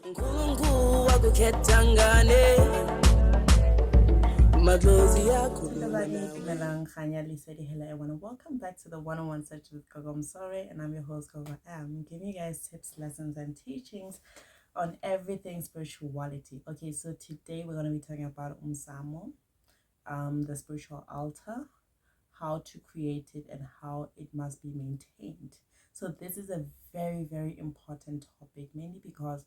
Everyone, welcome back to the one-on-one session with Gogo. I'm sorry, and I'm your host Gogo. I'm giving you guys tips, lessons, and teachings on everything spirituality. Okay, so today we're going to be talking about Umsamo, the spiritual altar, how to create it, and how it must be maintained. So this is a very, very important topic, mainly because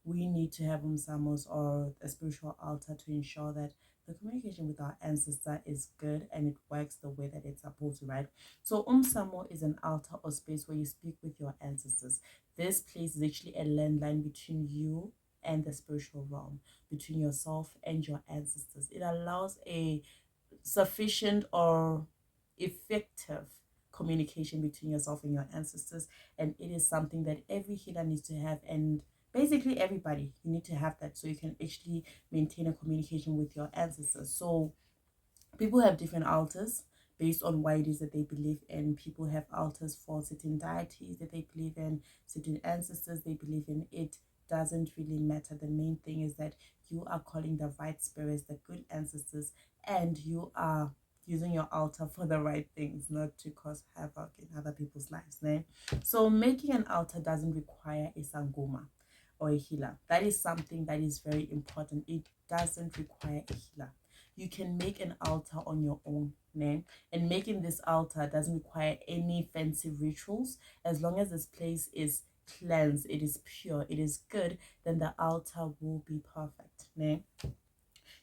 we need to have umsamos or a spiritual altar to ensure that the communication with our ancestor is good and it works the way that it's supposed to, right? So umsamo is an altar or space where you speak with your ancestors. This place is actually a landline between you and the spiritual realm, between yourself and your ancestors. It allows a sufficient or effective communication between yourself and your ancestors, and it is something that every healer needs to have, and basically everybody, you need to have that so you can actually maintain a communication with your ancestors. So people have different altars based on what it is that they believe in. People have altars for certain deities that they believe in, certain ancestors they believe in. It doesn't really matter. The main thing is that you are calling the right spirits, the good ancestors, and you are using your altar for the right things, not to cause havoc in other people's lives. Né? So making an altar doesn't require a sangoma or a healer. That is something that is very important. It doesn't require a healer. You can make an altar on your own, né? And making this altar doesn't require any fancy rituals. As long as this place is cleansed, it is pure, it is good, then the altar will be perfect, né?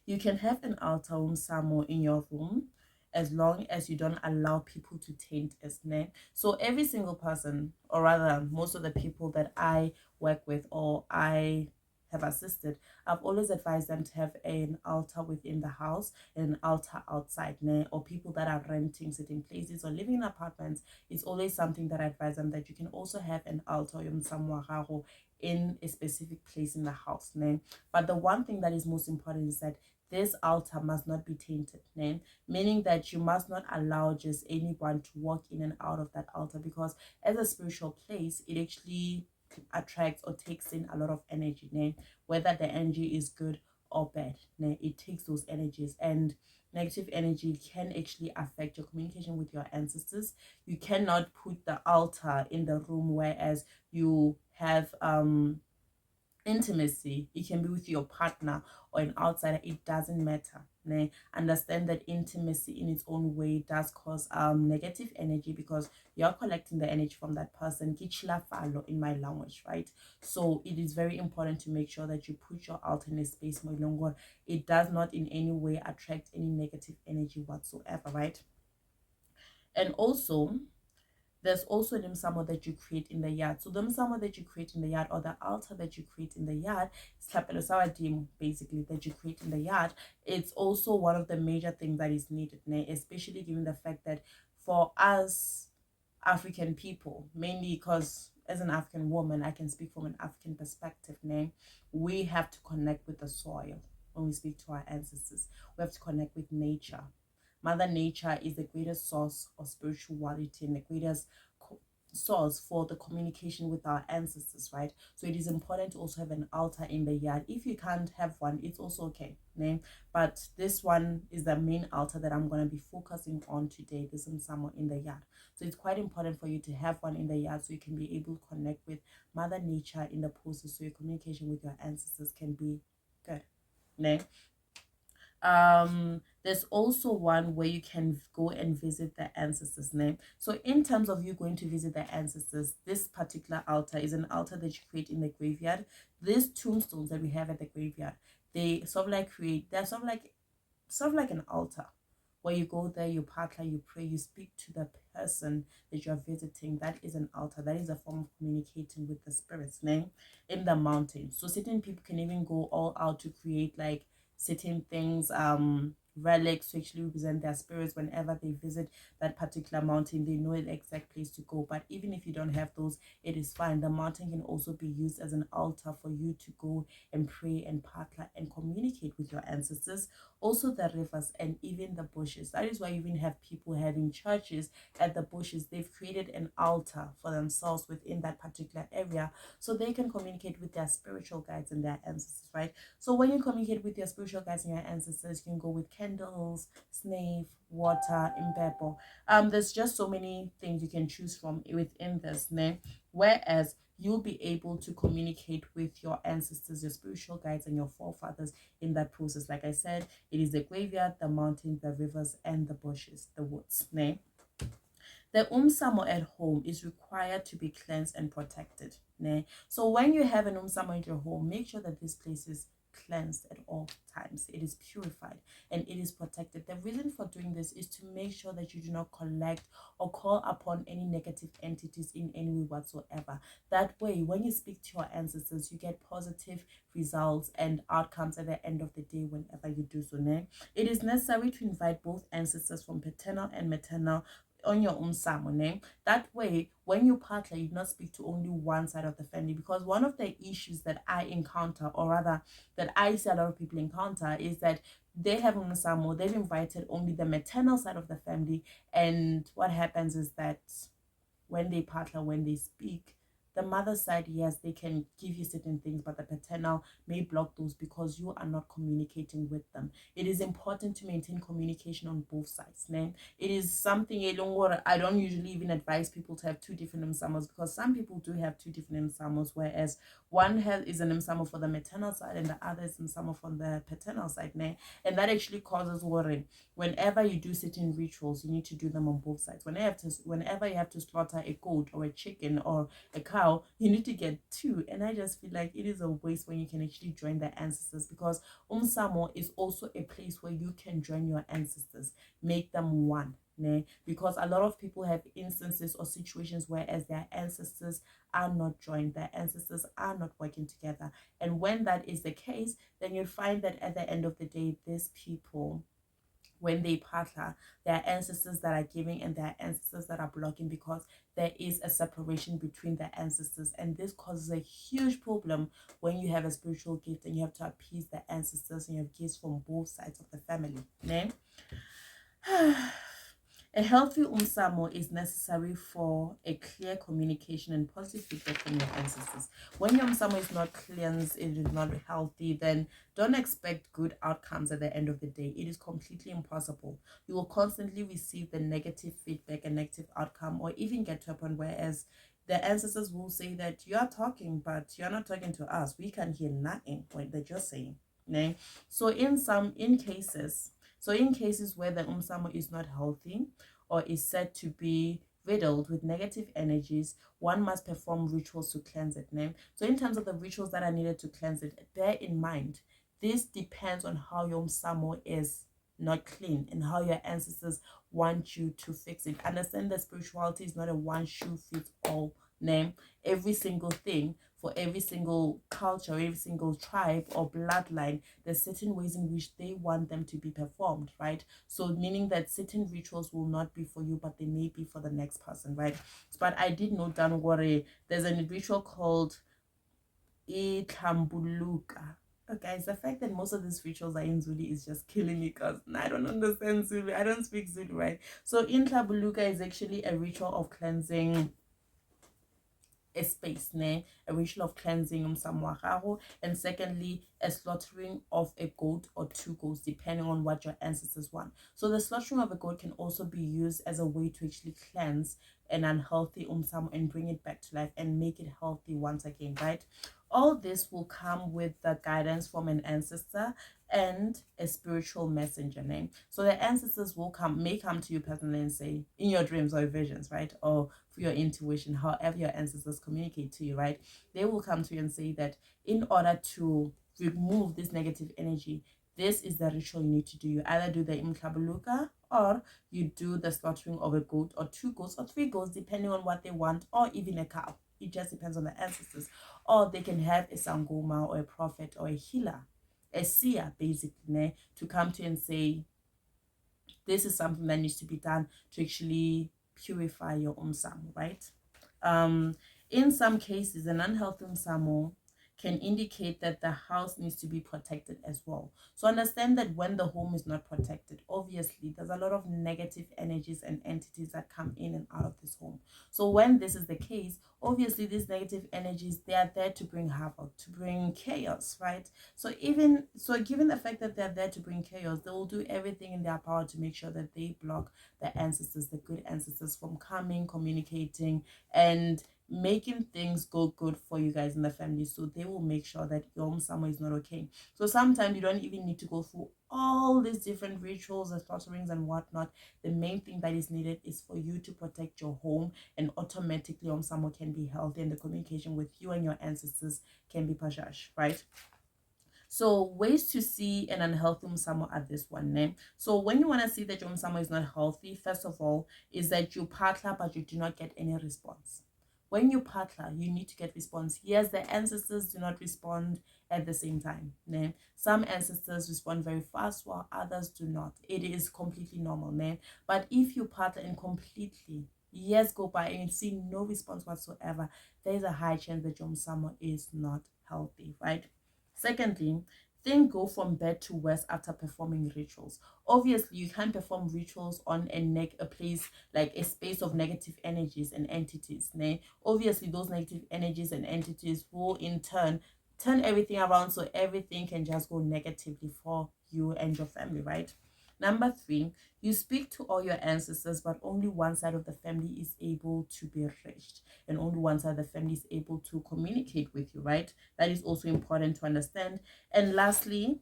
You can have an altar somewhere in your room as long as you don't allow people to taint its name. So every single person, or rather most of the people that I work with or I have assisted, I've always advised them to have an altar within the house and an altar outside, or people that are renting certain places or living in apartments. It's always something that I advise them that you can also have an altar in a specific place in the house. But the one thing that is most important is that this altar must not be tainted, meaning that you must not allow just anyone to walk in and out of that altar, because as a spiritual place, it actually attracts or takes in a lot of energy, whether the energy is good or bad. It takes those energies, and negative energy can actually affect your communication with your ancestors. You cannot put the altar in the room whereas you have intimacy. It can be with your partner or an outsider. It doesn't matter. Understand that intimacy in its own way does cause negative energy, because you're collecting the energy from that person. In my language, right? So it is very important to make sure that you put your altar in a space more. It does not in any way attract any negative energy whatsoever, right? And also, there's also the Umsamo that you create in the yard. So the Umsamo that you create in the yard, or the altar that you create in the yard, basically, that you create in the yard. It's also one of the major things that is needed, especially given the fact that for us African people, mainly because as an African woman, I can speak from an African perspective, we have to connect with the soil when we speak to our ancestors. We have to connect with nature. Mother Nature is the greatest source of spirituality and the greatest source for the communication with our ancestors, right? So it is important to also have an altar in the yard. If you can't have one, it's also okay, but this one is the main altar that I'm going to be focusing on today, this Umsamo in the yard. So it's quite important for you to have one in the yard so you can be able to connect with Mother Nature in the process, so your communication with your ancestors can be good. There's also one where you can go and visit the ancestors' name. So in terms of you going to visit the ancestors, this particular altar is an altar that you create in the graveyard. These tombstones that we have at the graveyard, they sort of like an altar where you go there, you partner, you pray, you speak to the person that you are visiting. That is an altar. That is a form of communicating with the spirits, in the mountains. So certain people can even go all out to create like certain things relics to actually represent their spirits. Whenever they visit that particular mountain, they know the exact place to go. But even if you don't have those, it is fine. The mountain can also be used as an altar for you to go and pray and partner and communicate with your ancestors. Also the rivers and even the bushes. That is why you even have people having churches at the bushes. They've created an altar for themselves within that particular area so they can communicate with their spiritual guides and their ancestors, right? So when you communicate with your spiritual guides and your ancestors, you can go with candles, snake, water, impepo. There's just so many things you can choose from within this, né? Whereas you'll be able to communicate with your ancestors, your spiritual guides, and your forefathers in that process. Like I said, it is the graveyard, the mountain, the rivers, and the bushes, the woods, né? The umsamo at home is required to be cleansed and protected. Né? So when you have an umsamo in your home, make sure that this place is cleansed at all times. It is purified and it is protected. The reason for doing this is to make sure that you do not collect or call upon any negative entities in any way whatsoever. That way, when you speak to your ancestors, you get positive results and outcomes at the end of the day whenever you do so. Né? It is necessary to invite both ancestors from paternal and maternal on your umsamo name. That way, when you partner, you do not speak to only one side of the family, because one of the issues that I encounter, or rather that I see a lot of people encounter, is that they have umsamo, they've invited only the maternal side of the family, and what happens is that when they partner, when they speak, the mother side, yes, they can give you certain things, but the paternal may block those because you are not communicating with them. It is important to maintain communication on both sides. Né? It is something I don't usually even advise people to have two different umsamos, because some people do have two different umsamos, whereas one is an umsamo for the maternal side and the other is umsamo from the paternal side. Né? And that actually causes worry. Whenever you do certain rituals, you need to do them on both sides. Whenever you have to slaughter a goat or a chicken or a cow, you need to get two. And I just feel like it is a waste when you can actually join the ancestors, because umsamo is also a place where you can join your ancestors, make them one. Né? Because a lot of people have instances or situations where as their ancestors are not joined, their ancestors are not working together. And when that is the case, then you find that at the end of the day, these people, when they partner, there are ancestors that are giving and there are ancestors that are blocking, because there is a separation between the ancestors, and this causes a huge problem when you have a spiritual gift and you have to appease the ancestors and you have gifts from both sides of the family. Né? A healthy umsamo is necessary for a clear communication and positive feedback from your ancestors. When your umsamo is not cleansed, it is not healthy, then don't expect good outcomes at the end of the day. It is completely impossible. You will constantly receive the negative feedback and negative outcome, or even get to a point whereas the ancestors will say that you are talking, but you're not talking to us. We can hear nothing what they're just saying. Né? So in cases where the umsamo is not healthy or is said to be riddled with negative energies, one must perform rituals to cleanse it. Né? So in terms of the rituals that are needed to cleanse it, bear in mind, this depends on how your umsamo is not clean and how your ancestors want you to fix it. Understand that spirituality is not a one shoe fits all. Name every single thing for every single culture, every single tribe or bloodline. There's certain ways in which they want them to be performed, right? So meaning that certain rituals will not be for you, but they may be for the next person, right? But I did note down there's a ritual called Itambuluka. Oh, guys, the fact that most of these rituals are in Zulu is just killing me, because I don't understand Zulu. I don't speak Zulu, right? So Intlabuluka is actually a ritual of cleansing a space, ne? A ritual of cleansing umsamwaharo, and secondly, a slaughtering of a goat or two goats, depending on what your ancestors want. So the slaughtering of a goat can also be used as a way to actually cleanse an unhealthy umsam and bring it back to life and make it healthy once again, right? All this will come with the guidance from an ancestor and a spiritual messenger name. So the ancestors may come to you personally and say, in your dreams or visions, right? Or for your intuition, however your ancestors communicate to you, right? They will come to you and say that in order to remove this negative energy, this is the ritual you need to do. You either do the imkabaluka, or you do the slaughtering of a goat or two goats or three goats, depending on what they want, or even a cow. It just depends on the ancestors. Or they can have a sangoma or a prophet or a healer, a seer basically, to come to you and say, this is something that needs to be done to actually purify your umsamo, right? In some cases, an unhealthy umsamo can indicate that the house needs to be protected as well. So understand that when the home is not protected, obviously there's a lot of negative energies and entities that come in and out of this home. So when this is the case, obviously these negative energies, they are there to bring havoc, to bring chaos, right? So given the fact that they're there to bring chaos, they will do everything in their power to make sure that they block the ancestors, the good ancestors, from coming, communicating, and making things go good for you guys in the family. So they will make sure that your umsamo is not okay. So sometimes you don't even need to go through all these different rituals and slaughterings and whatnot. The main thing that is needed is for you to protect your home, and automatically umsamo can be healthy and the communication with you and your ancestors can be pashash, right? So ways to see an unhealthy umsamo are this one name. So when you want to see that your umsamo is not healthy, first of all, is that you partner but you do not get any response. When you partner, you need to get response. Yes, the ancestors do not respond at the same time. Né? Some ancestors respond very fast while others do not. It is completely normal. Né? But if you partner and completely years go by and you see no response whatsoever, there is a high chance that your umsamo is not healthy, right? Secondly, things go from bad to worse after performing rituals. Obviously, you can't perform rituals on a place like a space of negative energies and entities. Né? Obviously, those negative energies and entities will in turn everything around, so everything can just go negatively for you and your family, right? Number three, you speak to all your ancestors, but only one side of the family is able to be reached, and only one side of the family is able to communicate with you, right? That is also important to understand. And lastly,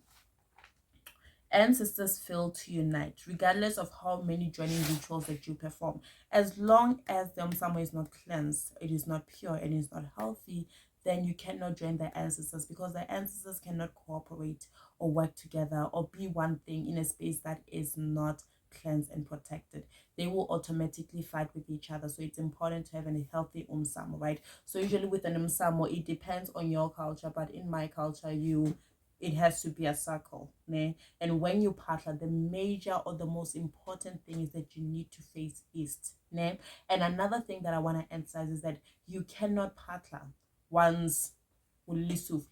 ancestors fail to unite, regardless of how many joining rituals that you perform. As long as the umsamo is not cleansed, it is not pure, and is not healthy, then you cannot join the ancestors, because the ancestors cannot cooperate or work together or be one thing in a space that is not cleansed and protected. They will automatically fight with each other. So it's important to have a healthy umsamo, right? So usually with an umsamo, it depends on your culture, but in my culture, it has to be a circle. Né? And when you partner, the major or the most important thing is that you need to face east. Né? And another thing that I want to emphasize is that you cannot partner once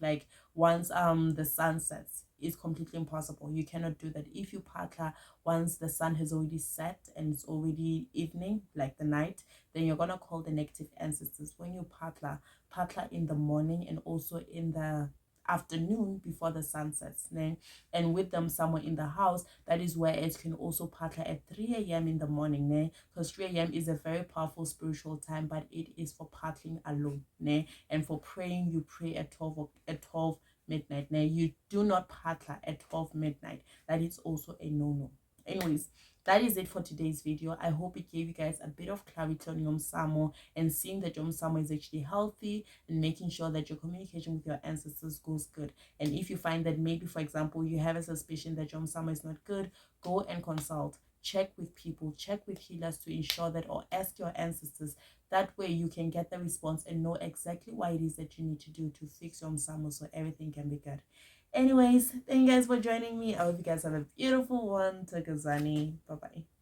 like once the sun sets. Is completely impossible. You cannot do that. If you partner once the sun has already set and it's already evening, like the night, then you're gonna call the negative ancestors. When you partner in the morning and also in the afternoon before the sun sets. Né? And with them somewhere in the house, that is where it can also partner at 3 a.m. in the morning. Né? Because 3 a.m. is a very powerful spiritual time, but it is for partnering alone. Né? And for praying, you pray at 12 midnight. Né? You do not partner at 12 midnight. That is also a no-no. Anyways, that is it for today's video. I hope it gave you guys a bit of clarity on your umsamo and seeing that your umsamo is actually healthy and making sure that your communication with your ancestors goes good. And if you find that maybe, for example, you have a suspicion that your umsamo is not good, go and consult. Check with people, check with healers to ensure that, or ask your ancestors. That way you can get the response and know exactly what it is that you need to do to fix your umsamo so everything can be good. Anyways, thank you guys for joining me. I hope you guys have a beautiful one. Takazani. Bye-bye.